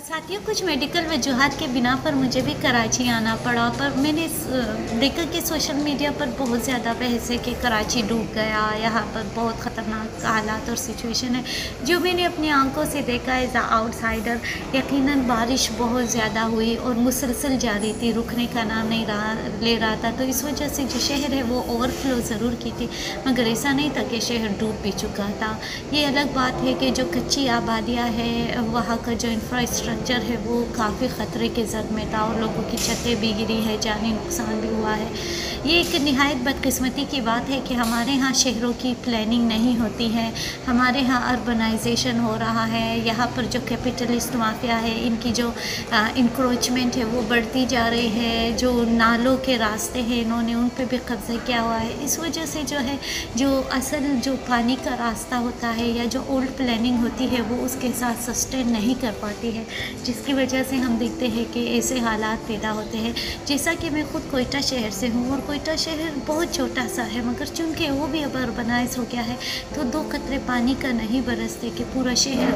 साथियों, कुछ मेडिकल वजूहात के बिना पर मुझे भी कराची आना पड़ा। पर मैंने देखा कि सोशल मीडिया पर बहुत ज़्यादा बहस है कि कराची डूब गया, यहाँ पर बहुत ख़तरनाक हालात और सिचुएशन है। जो मैंने अपनी आंखों से देखा एज अ आउटसाइडर, यकीनन बारिश बहुत ज़्यादा हुई और मुसलसल जारी थी, रुकने का नाम नहीं ले रहा था। तो इस वजह से जो शहर है वो ओवरफ्लो ज़रूर की थी, मगर ऐसा नहीं था कि शहर डूब भी चुका था। ये अलग बात है कि जो कच्ची आबादियाँ हैं, वहाँ का जो इंफ्रास्ट्रक्चर है वो काफ़ी ख़तरे के ज़द में था और लोगों की छतें भी गिरी है, जानी नुकसान भी हुआ है। ये एक निहायत बदकिस्मती की बात है कि हमारे यहाँ शहरों की प्लानिंग नहीं होती है। हमारे यहाँ अर्बनाइजेशन हो रहा है, यहाँ पर जो कैपिटलिस्ट माफिया है इनकी जो इंक्रोचमेंट है वो बढ़ती जा रही है। जो नालों के रास्ते हैं इन्होंने उन पर भी कब्जा किया हुआ है। इस वजह से जो है, जो असल जो पानी का रास्ता होता है या जो ओल्ड प्लानिंग होती है वो उसके साथ सस्टेन नहीं कर पाती है, जिसकी वजह से हम देखते हैं कि ऐसे हालात पैदा होते हैं। जैसा कि मैं खुद कोयटा शहर से हूँ और कोयटा शहर बहुत छोटा सा है, मगर चूँकि वो भी अब अर्बनाइज हो गया है तो 2 कतरे पानी का नहीं बरसते कि पूरा शहर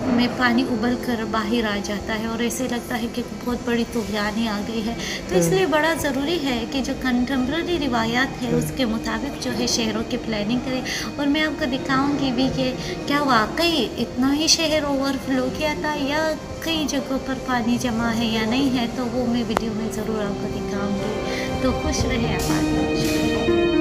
में पानी उबल कर बाहर आ जाता है और ऐसे लगता है कि बहुत बड़ी तूफ़ानी आ गई है। तो इसलिए बड़ा ज़रूरी है कि जो कंटेम्प्रेरी रिवायात है उसके मुताबिक जो है शहरों की प्लानिंग करें। और मैं आपको दिखाऊंगी भी कि क्या वाकई इतना ही शहर ओवरफ्लो किया था या कई जगहों पर पानी जमा है या नहीं है, तो वो मैं वीडियो में ज़रूर आपको दिखाऊंगी। तो खुश रहे आप। शुक्रिया।